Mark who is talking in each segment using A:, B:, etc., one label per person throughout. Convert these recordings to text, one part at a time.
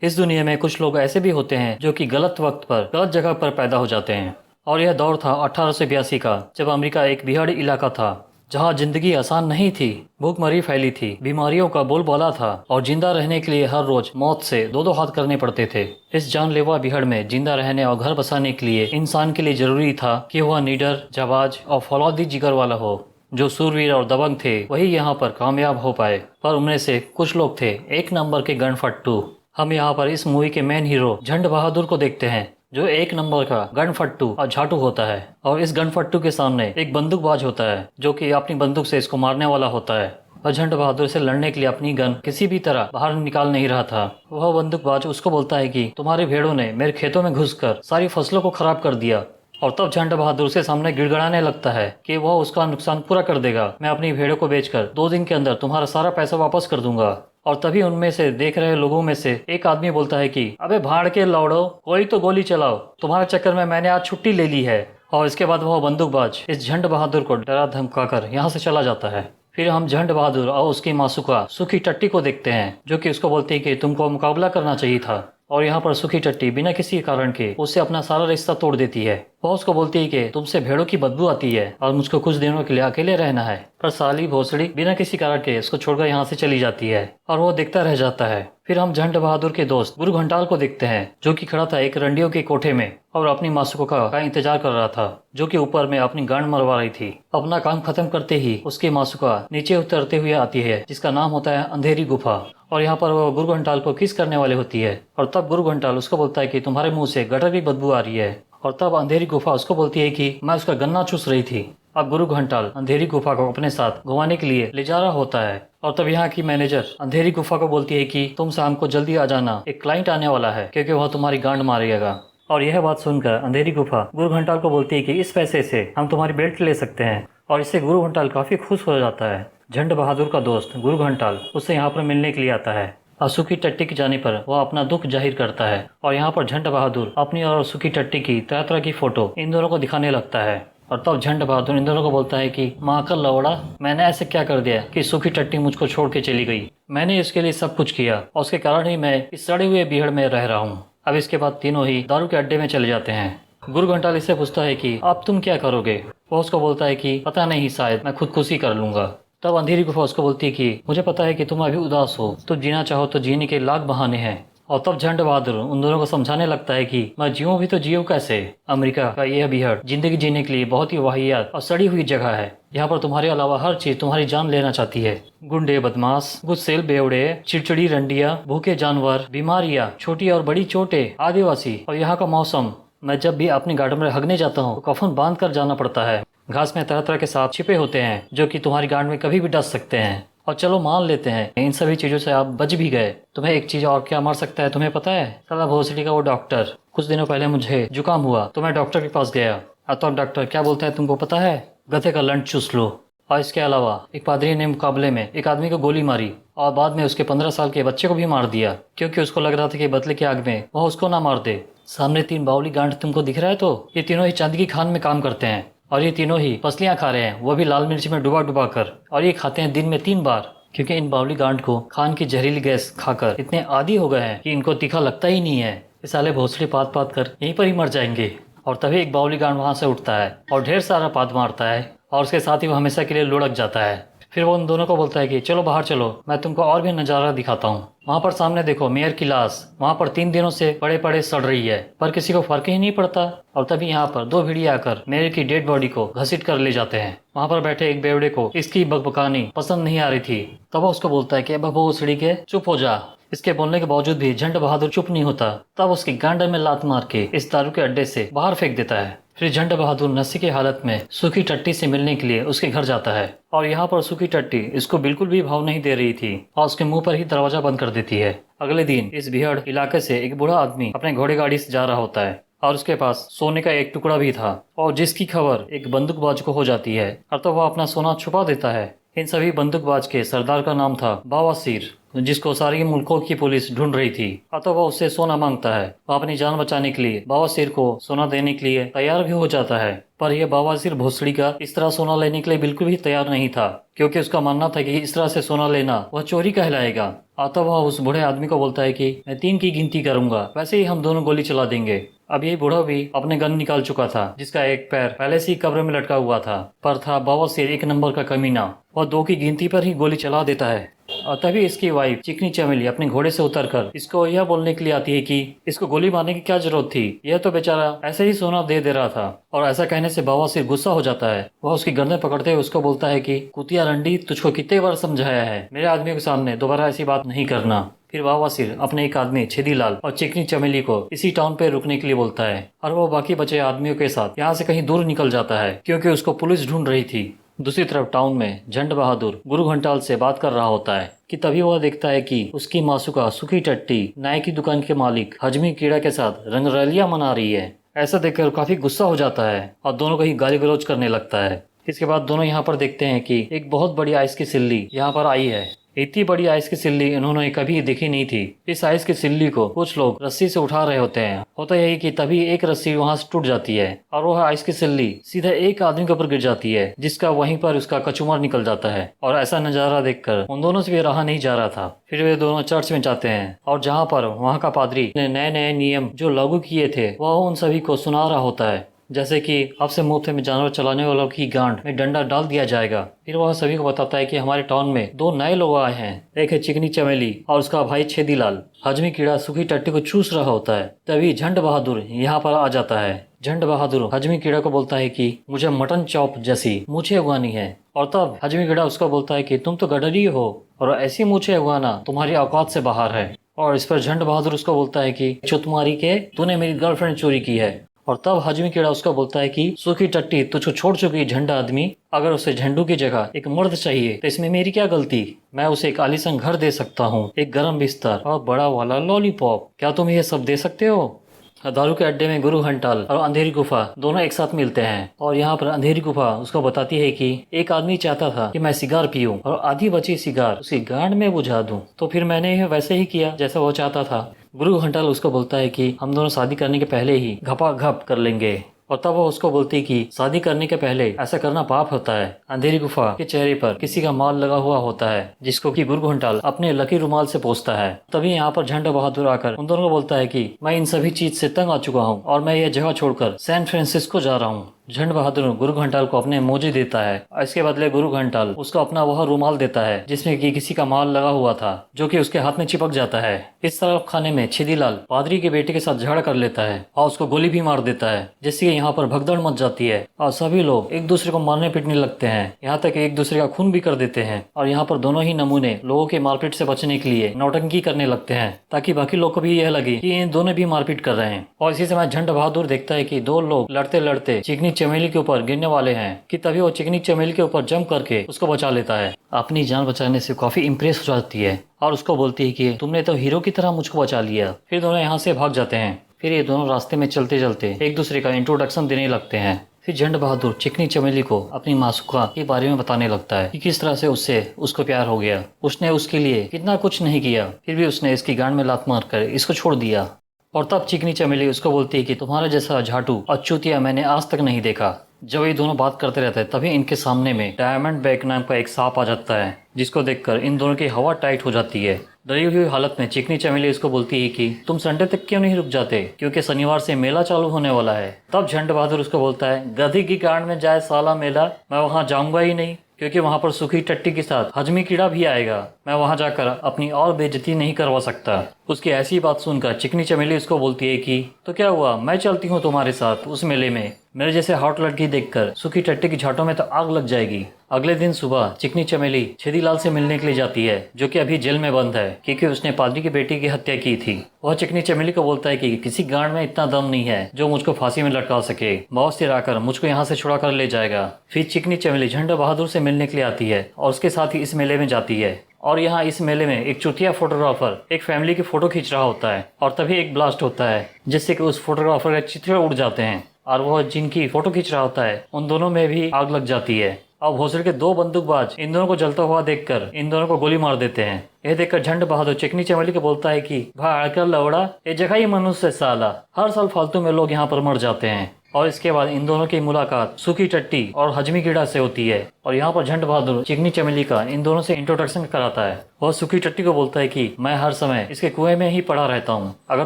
A: इस दुनिया में कुछ लोग ऐसे भी होते हैं जो कि गलत वक्त पर गलत जगह पर पैदा हो जाते हैं। और यह दौर था 1882 का, जब अमेरिका एक बिहाड़ी इलाका था जहां जिंदगी आसान नहीं थी। भूखमरी फैली थी, बीमारियों का बोलबाला था और जिंदा रहने के लिए हर रोज मौत से दो दो हाथ करने पड़ते थे। इस जानलेवा बिहाड़ में जिंदा रहने और घर बसाने के लिए इंसान के लिए जरूरी था कि वह निडर, जाबाज और फौलादी जिगर वाला हो। जो सूरवीर और दबंग थे वही यहाँ पर कामयाब हो पाए। पर उनमें से कुछ लोग थे एक नंबर के गनफट्टू। हम यहाँ पर इस मूवी के मेन हीरो झंड बहादुर को देखते हैं, जो एक नंबर का गनफट्टू और झाटू होता है। और इस गनफट्टू के सामने एक बंदूकबाज होता है जो कि अपनी बंदूक से इसको मारने वाला होता है। और झंड बहादुर से लड़ने के लिए अपनी गन किसी भी तरह बाहर निकाल नहीं रहा था। वह बंदूकबाज उसको बोलता है कि तुम्हारे भेड़ों ने मेरे खेतों में घुसकर सारी फसलों को खराब कर दिया। और तब झंड बहादुर उसके सामने गिड़गिड़ाने लगता है कि वह उसका नुकसान पूरा कर देगा। मैं अपनी भेड़ों को बेचकर 2 दिन के अंदर तुम्हारा सारा पैसा वापस कर दूंगा। और तभी उनमें से देख रहे लोगों में से एक आदमी बोलता है कि अबे भाड़ के लौड़ो, कोई तो गोली चलाओ, तुम्हारे चक्कर में मैंने आज छुट्टी ले ली है। और इसके बाद वह बंदूकबाज इस झंड बहादुर को डरा धमकाकर यहाँ से चला जाता है। फिर हम झंड बहादुर और उसकी मासूका सुखी टट्टी को देखते हैं, जो कि उसको बोलती है कि तुमको मुकाबला करना चाहिए था। और यहाँ पर सुखी टट्टी बिना किसी कारण के उससे अपना सारा रिश्ता तोड़ देती है। वह उसको बोलती है कि तुमसे भेड़ों की बदबू आती है और मुझको कुछ दिनों के लिए अकेले रहना है। पर साली भोसड़ी बिना किसी कारण के उसको छोड़कर यहाँ से चली जाती है और वो देखता रह जाता है। फिर हम झंड बहादुर के दोस्त गुरु घंटाल को देखते हैं, जो कि खड़ा था एक रंडियों के कोठे में और अपनी मासूका का इंतजार कर रहा था, जो कि ऊपर में अपनी गांड मरवा रही थी। अपना काम खत्म करते ही उसकी मासूका नीचे उतरते हुए आती है, जिसका नाम होता है अंधेरी गुफा। और यहाँ पर वो गुरु घंटाल को किस करने वाले होती है। और तब गुरु घंटाल उसको बोलता है कि तुम्हारे मुंह से गटर की बदबू आ रही है। और तब अंधेरी गुफा उसको बोलती है कि मैं उसका गन्ना चूस रही थी। अब गुरु घंटाल अंधेरी गुफा को अपने साथ घुमाने के लिए ले जा रहा होता है। और तब यहाँ की मैनेजर अंधेरी गुफा को बोलती है कि तुम शाम को जल्दी आ जाना, एक क्लाइंट आने वाला है, क्योंकि वह तुम्हारी गांड मारेगा। और यह बात सुनकर अंधेरी गुफा गुरु घंटाल को बोलती है कि इस पैसे से हम तुम्हारी बेल्ट ले सकते हैं। और इससे गुरु घंटाल काफी खुश हो जाता है। झंड बहादुर का दोस्त गुरु घंटाल उससे यहाँ पर मिलने के लिए आता है। और सुखी टट्टी के जाने पर वह अपना दुख जाहिर करता है। और यहाँ पर झंड बहादुर अपनी और सुखी टट्टी की तरह तरह की फोटो इन दोनों को दिखाने लगता है। और तब झंड बहादुर इन दोनों को बोलता है कि माँ का लौड़ा, मैंने ऐसे क्या कर दिया कि सुखी टट्टी मुझको छोड़ के चली गई। मैंने इसके लिए सब कुछ किया और उसके कारण ही मैं इस सड़े हुए बिहड़ में रह रहा हूँ। अब इसके बाद तीनों ही दारू के अड्डे में चले जाते हैं। गुरु घंटाल इससे पूछता है कि अब तुम क्या करोगे। वो उसको बोलता है कि पता नहीं, शायद मैं खुदकुशी कर लूंगा। तब अंधेरी गुफा उसको बोलती है कि मुझे पता है कि तुम अभी उदास हो, तुम जीना चाहो तो जीने के लाख बहाने हैं। और तब झंड बहादुर उन दोनों को समझाने लगता है कि मैं जीऊँ भी तो जीऊँ कैसे। अमेरिका का यह बिहार जिंदगी जीने के लिए बहुत ही वाहियात और सड़ी हुई जगह है। यहाँ पर तुम्हारे अलावा हर चीज तुम्हारी जान लेना चाहती है। गुंडे, बदमाश, गुस्सेल बेवड़े, चिड़चिड़ी रंडिया, भूखे जानवर, बीमारियाँ, छोटी और बड़ी चोटें, आदिवासी। और यहाँ का मौसम, मैं जब भी अपनी गार्डन में हगने जाता हूँ तो कफन बांध कर जाना पड़ता है। घास में तरह तरह के सांप छिपे होते हैं, जो कि तुम्हारी गांड में कभी भी डस सकते हैं। और चलो मान लेते हैं इन सभी चीजों से आप बच भी गए, तुम्हें एक चीज और क्या मार सकता है तुम्हें पता है? साला भोसड़ी का वो डॉक्टर। कुछ दिनों पहले मुझे जुकाम हुआ तो मैं डॉक्टर के पास गया। तो डॉक्टर क्या बोलता है तुमको पता है? गधे का लंच चूस लो। और इसके अलावा एक पादरी ने मुकाबले में एक आदमी को गोली मारी और बाद में उसके 15 साल के बच्चे को भी मार दिया, क्योंकि उसको लग रहा था कि बदले की आग में वह उसको ना मार दे। सामने 3 बावली गांड तुमको दिख रहा है, तो ये तीनों ही चांदी की खान में काम करते हैं। और ये तीनों ही पसलियां खा रहे हैं, वो भी लाल मिर्च में डुबा डुबा कर। और ये खाते हैं दिन में 3 बार, क्योंकि इन बावली गांड को खान की जहरीली गैस खाकर इतने आदी हो गए हैं कि इनको तीखा लगता ही नहीं है। इस साले भोसड़ी पात पात कर यहीं पर ही मर जाएंगे। और तभी एक बावली गांड वहां से उठता है और ढेर सारा पाद मारता है और उसके साथ ही वो हमेशा के लिए लुढ़क जाता है। फिर वो उन दोनों को बोलता है कि चलो बाहर चलो, मैं तुमको और भी नज़ारा दिखाता हूँ। वहाँ पर सामने देखो मेयर की लाश वहाँ पर 3 दिनों से पड़े पड़े सड़ रही है, पर किसी को फर्क ही नहीं पड़ता। और तभी यहाँ पर 2 भेड़िए आकर मेयर की डेड बॉडी को घसीट कर ले जाते हैं। वहाँ पर बैठे एक बेवड़े को इसकी बकबकानी पसंद नहीं आ रही थी। तब वो उसको बोलता है कि बबू उछड़ी के चुप हो जा। इसके बोलने के बावजूद भी झंड बहादुर चुप नहीं होता। तब उसकी गांडे में लात मार के इस दारू के अड्डे से बाहर फेंक देता है। फिर झंड बहादुर नशे की हालत में सुखी टट्टी से मिलने के लिए उसके घर जाता है। और यहाँ पर सुखी टट्टी इसको बिल्कुल भी भाव नहीं दे रही थी और उसके मुंह पर ही दरवाजा बंद कर देती है। अगले दिन इस बिहाड़ इलाके से एक बूढ़ा आदमी अपने घोड़े गाड़ी से जा रहा होता है और उसके पास सोने का एक टुकड़ा भी था, और जिसकी खबर एक बंदूकबाज को हो जाती है। और तो वह अपना सोना छुपा देता है। इन सभी बंदूकबाज के सरदार का नाम था बावासीर। जिसको सारी मुल्कों की पुलिस ढूंढ रही थी। अतः वह उससे सोना मांगता है। वह अपनी जान बचाने के लिए बवासीर को सोना देने के लिए तैयार भी हो जाता है, पर यह बवासीर भोसड़ी का इस तरह सोना लेने के लिए बिल्कुल भी तैयार नहीं था, क्योंकि उसका मानना था कि इस तरह से सोना लेना वह चोरी कहलाएगा। अतः वह उस बूढ़े आदमी को बोलता है कि मैं 3 की गिनती करूंगा, वैसे ही हम दोनों गोली चला देंगे। अब ये बूढ़ा भी अपने गन निकाल चुका था, जिसका एक पैर पहले से ही कब्र में लटका हुआ था, पर था बवासीर 1 नंबर का कमीना। वह 2 की गिनती पर ही गोली चला देता है। और तभी इसकी वाइफ चिकनी चमेली अपने घोड़े से उतरकर इसको यह बोलने के लिए आती है कि इसको गोली मारने की क्या जरूरत थी, यह तो बेचारा ऐसे ही सोना दे रहा था। और ऐसा कहने से बवासीर गुस्सा हो जाता है। वह उसकी गर्दन पकड़ते हुए उसको बोलता है कि कुतिया रंडी, तुझको कितने बार समझाया है, मेरे आदमियों के सामने दोबारा ऐसी बात नहीं करना। फिर बवासीर अपने एक आदमी छेदीलाल और चिकनी चमेली को इसी टाउन पे रुकने के लिए बोलता है, और वो बाकी बचे आदमियों के साथ यहाँ से कहीं दूर निकल जाता है, क्योंकि उसको पुलिस ढूंढ रही थी। दूसरी तरफ टाउन में झंड बहादुर गुरु घंटाल से बात कर रहा होता है कि तभी वह देखता है कि उसकी मासूका सुखी टट्टी नाई की दुकान के मालिक हजमी कीड़ा के साथ रंगरलियां मना रही है। ऐसा देखकर काफी गुस्सा हो जाता है और दोनों को ही गाली गलौज करने लगता है। इसके बाद दोनों यहाँ पर देखते हैं कि एक बहुत बड़ी आइस की सिल्ली यहाँ पर आई है। इतनी बड़ी आइस की सिल्ली इन्होंने कभी देखी नहीं थी। इस आइस की सिल्ली को कुछ लोग रस्सी से उठा रहे होते हैं। होता यही कि तभी एक रस्सी वहां से टूट जाती है और वह आइस की सिल्ली सीधा एक आदमी के ऊपर गिर जाती है, जिसका वहीं पर उसका कचुमार निकल जाता है। और ऐसा नजारा देखकर उन दोनों से भी रहा नहीं जा रहा था। फिर वे दोनों चर्च में जाते हैं और जहाँ पर वहाँ का पादरी ने नए नए नियम जो लागू किए थे वह उन सभी को सुना रहा होता है, जैसे कि अब से मुफ्त में जानवर चलाने वालों की गांड में डंडा डाल दिया जाएगा। फिर वह सभी को बताता है कि हमारे टाउन में 2 नए लोग आए हैं। एक है चिकनी चमेली और उसका भाई छेदीलाल। हजमी कीड़ा सूखी टट्टी को चूस रहा होता है। तभी झंड बहादुर यहाँ पर आ जाता है। झंड बहादुर हजमी कीड़ा को बोलता है कि मुझे मटन चॉप जैसी मूछें उगानी है। और तब हजमी कीड़ा उसको बोलता है कि तुम तो गडरी हो और ऐसी मूछें उगाना तुम्हारी औकात से बाहर है। और इस पर झंड बहादुर उसको बोलता है कि चुतमारी के तूने मेरी गर्लफ्रेंड चोरी की है। और तब हजमी कीड़ा उसको बोलता है कि सूखी टट्टी तुझको छोड़ चुकी झंडा आदमी, अगर उसे झंडू की जगह एक मर्द चाहिए तो इसमें मेरी क्या गलती। मैं उसे एक आलीशान घर दे सकता हूँ, एक गर्म बिस्तर और बड़ा वाला लॉलीपॉप। क्या तुम ये सब दे सकते हो? दारू के अड्डे में गुरु घंटाल और अंधेरी गुफा दोनों एक साथ मिलते हैं और यहाँ पर अंधेरी गुफा उसको बताती है कि एक आदमी चाहता था कि मैं सिगार पीऊं और आधी बची सिगार उसकी गांड में बुझा दूं, तो फिर मैंने यह वैसे ही किया जैसा वो चाहता था। गुरु घंटाल उसको बोलता है कि हम दोनों शादी करने के पहले ही घपाघप कर लेंगे। और तब वो उसको बोलती कि शादी करने के पहले ऐसा करना पाप होता है। अंधेरी गुफा के चेहरे पर किसी का माल लगा हुआ होता है, जिसको कि गुरु घंटाल अपने लकी रुमाल से पोंछता है। तभी यहाँ पर झंड बहादुर आकर उन दोनों को बोलता है कि मैं इन सभी चीज से तंग आ चुका हूँ और मैं ये जगह छोड़कर सैन फ्रांसिस्को जा रहा हूँ। झंड बहादुर गुरु घंटाल को अपने मोजे देता है और इसके बदले गुरु घंटाल उसको अपना वह रुमाल देता है जिसमें कि किसी का माल लगा हुआ था, जो कि उसके हाथ में चिपक जाता है। इस तरफ खाने में छेदीलाल पादरी के बेटे के साथ झगड़ा कर लेता है और उसको गोली भी मार देता है, जिससे यहाँ पर भगदड़ मच जाती है और सभी लोग एक दूसरे को मारने पीटने लगते हैं, यहाँ तक एक दूसरे का खून भी कर देते हैं। और यहाँ पर दोनों ही नमूने लोगों के मारपीट से बचने के लिए नौटंकी करने लगते हैं, ताकि बाकी लोग को भी यह लगे कि इन दोनों भी मारपीट कर रहे हैं। और इसी समय झंड बहादुर देखता है कि 2 लोग लड़ते लड़ते चिकनी चमेली के ऊपर गिरने वाले हैं कि तभी वो चिकनी चमेली के ऊपर जंप करके उसको बचा लेता है। अपनी जान बचाने से काफी इम्प्रेस हो जाती है और उसको बोलती है कि तुमने तो हीरो की तरह मुझको बचा लिया। फिर दोनों यहाँ से भाग जाते हैं। फिर ये दोनों रास्ते में चलते चलते एक दूसरे का इंट्रोडक्शन देने लगते हैं। फिर झंड बहादुर चिकनी चमेली को अपनी मासूका के बारे में बताने लगता है कि किस तरह से उससे उसको प्यार हो गया, उसने उसके लिए कितना कुछ नहीं किया, फिर भी उसने इसकी गांड में लात मार कर इसको छोड़ दिया। और तब चिकनी चमेली उसको बोलती है कि तुम्हारा जैसा झाटू और चूतिया मैंने आज तक नहीं देखा। जब ये दोनों बात करते रहते हैं तभी इनके सामने में डायमंड बैक नाम का एक सांप आ जाता है, जिसको देखकर इन दोनों की हवा टाइट हो जाती है। डरी हुई हालत में चिकनी चमेली उसको बोलती है कि तुम संडे तक क्यों नहीं रुक जाते, क्योंकि शनिवार से मेला चालू होने वाला है। तब झंड बहादुर उसको बोलता है गधी की गांड में जाए साला मेला, मैं वहाँ जाऊंगा ही नहीं, क्योंकि वहाँ पर सूखी टट्टी के साथ हजमी कीड़ा भी आएगा। मैं वहाँ जाकर अपनी और बेइज्जती नहीं करवा सकता। उसकी ऐसी बात सुनकर चिकनी चमेली उसको बोलती है कि तो क्या हुआ, मैं चलती हूँ तुम्हारे साथ उस मेले में। मेरे जैसे हॉट लड़की देखकर सूखी टट्टी की झाटों में तो आग लग जाएगी। अगले दिन सुबह चिकनी चमेली छेदीलाल से मिलने के लिए जाती है, जो कि अभी जेल में बंद है क्योंकि उसने पादरी की बेटी की हत्या की थी। वह चिकनी चमेली को बोलता है कि किसी गांड में इतना दम नहीं है जो मुझको फांसी में लटका सके। बहुत से आकर मुझको यहाँ से छुड़ा कर ले जाएगा। फिर चिकनी चमेली झंड बहादुर से मिलने के लिए आती है और उसके साथ ही इस मेले में जाती है। और यहाँ इस मेले में एक चुतिया फोटोग्राफर एक फैमिली की फोटो खींच रहा होता है और तभी एक ब्लास्ट होता है, जिससे कि उस फोटोग्राफर के चित्र उड़ जाते हैं और वह जिनकी फोटो खींच रहा होता है उन दोनों में भी आग लग जाती है। अब भोसड़ी के दो बंदूकबाज इन दोनों को जलता हुआ देखकर इन दोनों को गोली मार देते हैं। यह देखकर झंड बहादुर चिकनी चमेली को बोलता है कि भाड़ कर लवड़ा, ये जगह ही मनुष्य साला, हर साल फालतू में लोग यहाँ पर मर जाते हैं। और इसके बाद इन दोनों की मुलाकात सूखी टट्टी और हजमी कीड़ा से होती है और यहाँ पर झंड बहादुर चिकनी चमेली का इन दोनों से इंट्रोडक्शन कराता है। वह सूखी टट्टी को बोलता है कि मैं हर समय इसके कुएं में ही पड़ा रहता हूँ, अगर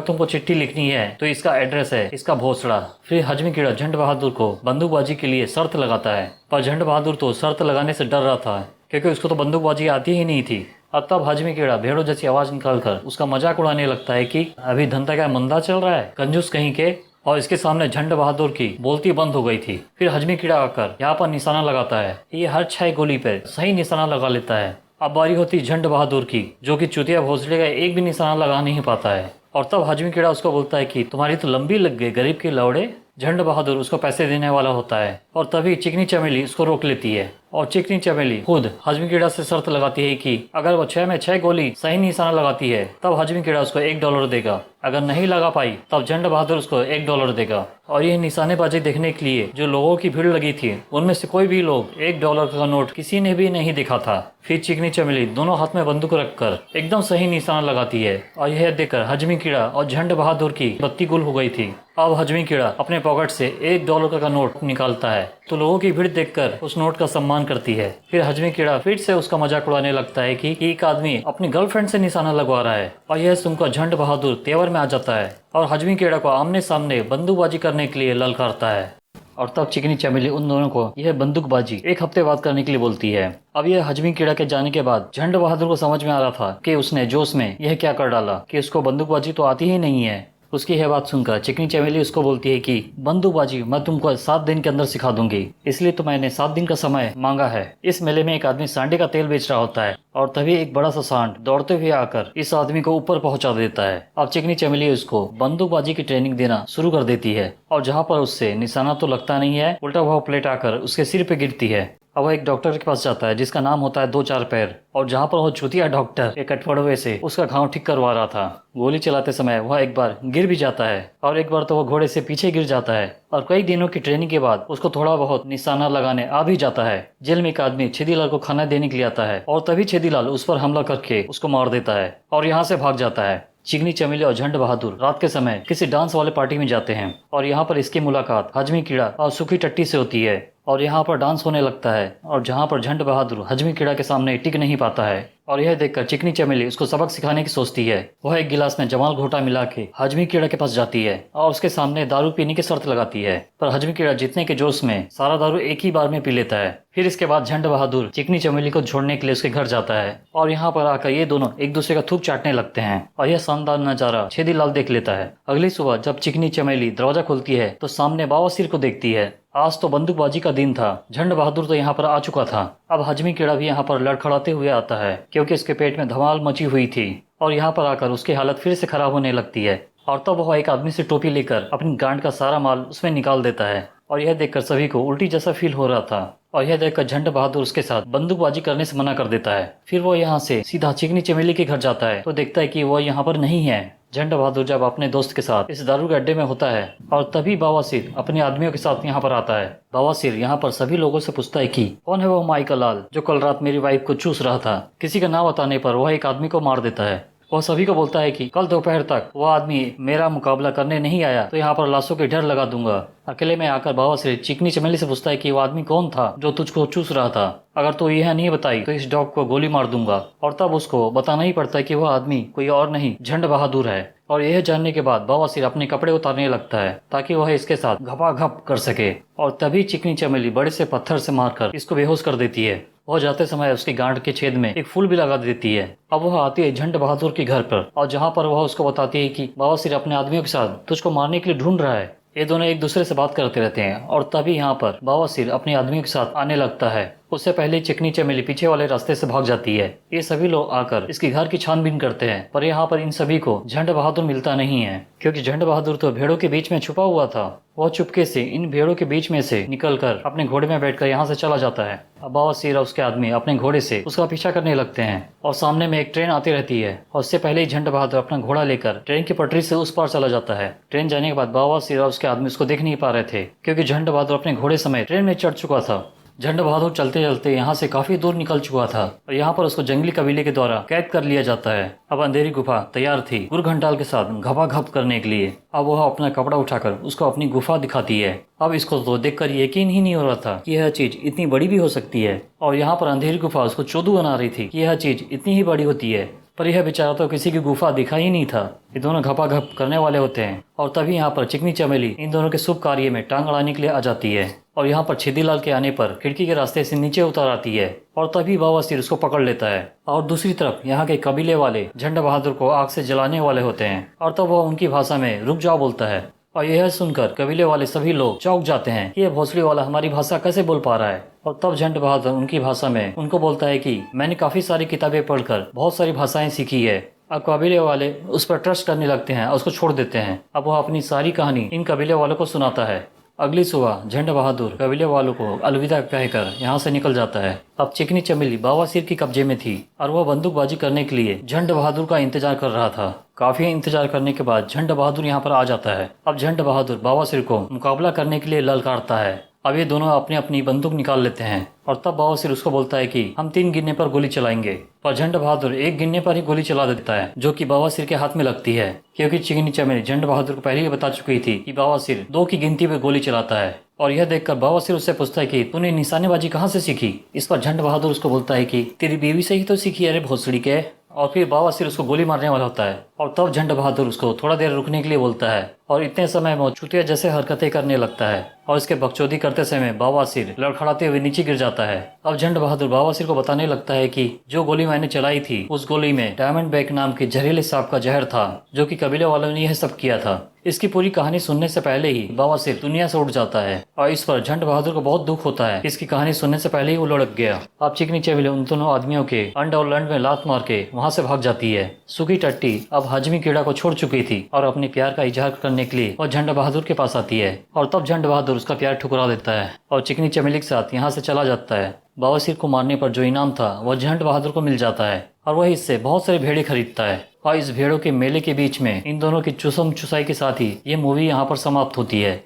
A: तुमको चिट्ठी लिखनी है तो इसका एड्रेस है इसका भोसड़ा। फिर हजमी कीड़ा झंड बहादुर को बंदूकबाजी के लिए शर्त लगाता है, पर झंड बहादुर तो शर्त लगाने से डर रहा था क्योंकि उसको तो बंदूकबाजी आती ही नहीं थी। अब तब हजमी कीड़ा भेड़ों जैसी आवाज निकालकर उसका मजाक उड़ाने लगता है कि अभी धंधा क्या मंदा चल रहा है, कंजूस कहीं के। और इसके सामने झंड बहादुर की बोलती बंद हो गई थी। फिर हजमी कीड़ा आकर यहाँ पर निशाना लगाता है। ये हर 6 गोली पे सही निशाना लगा लेता है। अब बारी होती झंड बहादुर की, जो कि चुतिया भोसले का एक भी निशाना लगा नहीं पाता है। और तब हजमी कीड़ा उसको बोलता है कि तुम्हारी तो लंबी लग गई गरीब के लौड़े। झंड बहादुर उसको पैसे देने वाला होता है और तभी चिकनी चमेली उसको रोक लेती है और चिकनी चमेली खुद हजमी कीड़ा से शर्त लगाती है कि अगर वो 6 में 6 गोली सही निशाना लगाती है तब हजमी कीड़ा उसको $1 देगा, अगर नहीं लगा पाई तब झंड बहादुर उसको $1 देगा। और यह निशानेबाजी देखने के लिए जो लोगों की भीड़ लगी थी उनमें से कोई भी लोग $1 का नोट किसी ने भी नहीं दिखा था। फिर चिकनी चमेली दोनों हाथ में बंदूक रखकर एकदम सही निशाना लगाती है और यह देखकर हजमी कीड़ा और झंड बहादुर की बत्ती गुल हो गई थी। अब हजमी कीड़ा अपने पॉकेट से $1 का नोट निकालता है तो लोगों की भीड़ देखकर उस नोट का सम्मान करती है। फिर हजमी कीड़ा फिर से उसका मजाक उड़ाने लगता है कि एक आदमी अपनी गर्लफ्रेंड से निशाना लगवा रहा है और यह सुनकर झंड बहादुर तेवर में आ जाता है और हजमी कीड़ा को आमने सामने बंदूकबाजी करने के लिए ललकारता है। और तब चिकनी चमेली उन दोनों को यह बंदूकबाजी 1 हफ्ते बाद करने के लिए बोलती है। अब यह हजमी कीड़ा के जाने के बाद झंड बहादुर को समझ में आ रहा था कि उसने जोश में यह क्या कर डाला कि उसको बंदूकबाजी तो आती ही नहीं है। उसकी यह बात सुनकर चिकनी चमेली उसको बोलती है कि बंदूकबाजी मैं तुमको 7 दिन के अंदर सिखा दूंगी, इसलिए तो मैंने 7 दिन का समय मांगा है। इस मेले में एक आदमी सांडे का तेल बेच रहा होता है और तभी एक बड़ा सा सांड दौड़ते हुए आकर इस आदमी को ऊपर पहुंचा देता है। अब चिकनी चमेली उसको बंदूकबाजी की ट्रेनिंग देना शुरू कर देती है और जहाँ पर उससे निशाना तो लगता नहीं है, उल्टा हुआ प्लेट आकर उसके सिर पे गिरती है। अब वह एक डॉक्टर के पास जाता है जिसका नाम होता है 2-4 पैर और जहाँ पर वो चुतिया डॉक्टर एक कठफड़वे से उसका घाव ठीक करवा रहा था। गोली चलाते समय वह एक बार गिर भी जाता है और एक बार तो वह घोड़े से पीछे गिर जाता है और कई दिनों की ट्रेनिंग के बाद उसको थोड़ा बहुत निशाना लगाने आ भी जाता है। जेल में एक आदमी छेदीलाल को खाना देने के लिए आता है और तभी छेदीलाल उस पर हमला करके उसको मार देता है और यहाँ से भाग जाता है। चिकनी चमेली और झंड बहादुर रात के समय किसी डांस वाले पार्टी में जाते हैं और यहाँ पर इसकी मुलाकात हजमी कीड़ा और सूखी टट्टी से होती है और यहाँ पर डांस होने लगता है और जहाँ पर झंड बहादुर हजमी कीड़ा के सामने टिक नहीं पाता है और यह देखकर चिकनी चमेली उसको सबक सिखाने की सोचती है। वह एक गिलास में जमाल घोटा मिला के हजमी कीड़ा के पास जाती है और उसके सामने दारू पीने की शर्त लगाती है, पर हजमी कीड़ा जीतने के जोश में सारा दारू एक ही बार में पी लेता है। फिर इसके बाद झंड बहादुर चिकनी चमेली को छोड़ने के लिए उसके घर जाता है और यहाँ पर आकर ये दोनों एक दूसरे का थूक चाटने लगते हैं और यह शानदार नजारा छेदीलाल देख लेता है। अगली सुबह जब चिकनी चमेली दरवाजा खोलती है तो सामने बावासिर को देखती है। आज तो बंदूकबाजी का दिन था। झंड बहादुर तो यहाँ पर आ चुका था। अब हजमी कीड़ा भी यहाँ पर लड़खड़ाते हुए आता है क्योंकि इसके पेट में धमाल मची हुई थी और यहाँ पर आकर उसकी हालत फिर से खराब होने लगती है और तब वह एक आदमी से टोपी लेकर अपनी गांड का सारा माल उसमें निकाल देता है और यह देखकर सभी को उल्टी जैसा फील हो रहा था और यह देखकर झंड बहादुर उसके साथ बंदूकबाजी करने से मना कर देता है। फिर वो यहाँ से सीधा चिकनी चमेली के घर जाता है तो देखता है कि वो यहाँ पर नहीं है। झंड बहादुर जब अपने दोस्त के साथ इस दारू के अड्डे में होता है और तभी बावासिर अपने आदमियों के साथ यहाँ पर आता है। बावासिर यहाँ पर सभी लोगों से पूछता है कि कौन है वो माई का लाल जो कल रात मेरी वाइफ को चूस रहा था। किसी का नाम बताने पर वह एक आदमी को मार देता है। वह सभी को बोलता है कि कल दोपहर तक वह आदमी मेरा मुकाबला करने नहीं आया तो यहाँ पर लाशों के ढेर लगा दूंगा। अकेले में आकर बावासिर चिकनी चमेली से पूछता है कि वो आदमी कौन था जो तुझको चूस रहा था। अगर तू यह नहीं बताई तो इस डॉग को गोली मार दूंगा। और तब उसको बताना ही पड़ता है कि वह आदमी कोई और नहीं झंड बहादुर है। और यह जानने के बाद बावासिर अपने कपड़े उतारने लगता है ताकि वह इसके साथ घपाघप कर सके और तभी चिकनी चमेली बड़े से पत्थर से मारकर इसको बेहोश कर देती है। वह जाते समय उसकी गांड के छेद में एक फूल भी लगा देती है। अब वह आती है झंड बहादुर के घर पर और जहाँ पर वह उसको बताती है कि बावासिर अपने आदमियों के साथ तुझको मारने के लिए ढूंढ रहा है। ये दोनों एक दूसरे से बात करते रहते हैं और तभी यहाँ पर बावासिर अपने आदमियों के साथ आने लगता है। उससे पहले चिकनी चमेली पीछे वाले रास्ते से भाग जाती है। ये सभी लोग आकर इसके घर की छानबीन करते हैं पर यहाँ पर इन सभी को झंड बहादुर मिलता नहीं है क्योंकि झंड बहादुर तो भेड़ों के बीच में छुपा हुआ था। वह चुपके से इन भेड़ों के बीच में से निकलकर अपने घोड़े में बैठकर यहाँ से चला जाता है। अब बावासिर और उसके आदमी अपने घोड़े से उसका पीछा करने लगते हैं और सामने में एक ट्रेन आती रहती है और उससे पहले ही झंड बहादुर अपना घोड़ा लेकर ट्रेन की पटरी से उस पार चला जाता है। ट्रेन जाने के बाद बावासिर और उसके आदमी उसको देख नहीं पा रहे थे क्योंकि झंड बहादुर अपने घोड़े समेत ट्रेन में चढ़ चुका था। झंड बहादुर चलते चलते यहाँ से काफी दूर निकल चुका था और यहाँ पर उसको जंगली कबीले के द्वारा कैद कर लिया जाता है। अब अंधेरी गुफा तैयार थी गुरघंटाल के साथ घपाघप करने के लिए। अब वह अपना कपड़ा उठाकर उसको अपनी गुफा दिखाती है। अब इसको तो देखकर यकीन ही नहीं हो रहा था कि यह चीज इतनी बड़ी भी हो सकती है। और यहाँ पर अंधेरी गुफा उसको चोदू बना रही थी कि यह चीज इतनी ही बड़ी होती है। पर यह बेचारा तो किसी की गुफा दिखा ही नहीं था। ये दोनों घपाघप करने वाले होते हैं और तभी यहाँ पर चिकनी चमेली इन दोनों के शुभ कार्य में टांग अड़ाने के लिए आ जाती है। और यहाँ पर छिदीलाल के आने पर खिड़की के रास्ते से नीचे उतर आती है और तभी बवासीर उसको पकड़ लेता है। और दूसरी तरफ यहाँ के कबीले वाले झंड बहादुर को आग से जलाने वाले होते हैं और तब वह उनकी भाषा में रुक जाओ बोलता है। और यह सुनकर कबीले वाले सभी लोग चौंक जाते हैं कि यह भोसड़ी वाला हमारी भाषा कैसे बोल पा रहा है। और तब झंड बहादुर उनकी भाषा में उनको बोलता है कि मैंने काफी सारी किताबें पढ़कर बहुत सारी भाषाएं सीखी है। अब कबीले वाले उस पर ट्रस्ट करने लगते हैं और उसको छोड़ देते हैं। अब वह अपनी सारी कहानी इन कबीले वालों को सुनाता है। अगली सुबह झंड बहादुर कबीले वालों को अलविदा कहकर यहाँ से निकल जाता है। अब चिकनी चमेली बवासीर के कब्जे में थी और वह बंदूकबाजी करने के लिए झंड बहादुर का इंतजार कर रहा था। काफी इंतजार करने के बाद झंड बहादुर यहाँ पर आ जाता है। अब झंड बहादुर बवासीर को मुकाबला करने के लिए ललकारता है। अब ये दोनों अपनी अपनी बंदूक निकाल लेते हैं और तब बवासीर उसको बोलता है कि हम 3 गिनने पर गोली चलाएंगे। पर झंड बहादुर 1 गिनने पर ही गोली चला देता है जो कि बवासीर के हाथ में लगती है, क्योंकि चिकनी चमेली झंड बहादुर को पहले ही बता चुकी थी कि बवासीर 2 की गिनती पर गोली चलाता है। और यह देखकर बवासीर उससे पूछता है कि तूने निशानेबाजी कहाँ से सीखी। इस पर झंड बहादुर उसको बोलता है कि तेरी बीवी से ही तो सीखी अरे भोसड़ी के। और फिर बवासीर उसको गोली मारने वाला होता है और तब झंड बहादुर उसको थोड़ा देर रुकने के लिए बोलता है और इतने समय में चुतिया जैसे हरकतें करने लगता है और इसके बकचोदी करते समय बवासीर लड़खड़ाते हुए नीचे गिर जाता है। अब झंड बहादुर बवासीर को बताने लगता है कि जो गोली मैंने चलाई थी उस गोली में डायमंड बैक नाम के जहरीले सांप का जहर था जो कि कबीले वालों ने यह सब किया था। इसकी पूरी कहानी सुनने से पहले ही बवासीर दुनिया से उठ जाता है और इस पर झंड बहादुर को बहुत दुख होता है। इसकी कहानी सुनने से पहले ही वो लुढ़क गया। अब चिकनी चमेली उन दोनों आदमियों के अंड और लंड में लात मार के वहाँ से भाग जाती है। सूखी टट्टी अब हजमी कीड़ा को छोड़ चुकी थी और अपने प्यार का इजहार करने के लिए और झंड बहादुर के पास आती है और तब झंड बहादुर उसका प्यार ठुकरा देता है और चिकनी चमेली के साथ यहाँ से चला जाता है। बवासीर को मारने पर जो इनाम था वह झंड बहादुर को मिल जाता है और वह इससे बहुत सारी भेड़ें खरीदता है। और इस भेड़ों के मेले के बीच में इन दोनों की चुसम चुसाई के साथ ही ये मूवी यहाँ पर समाप्त होती है।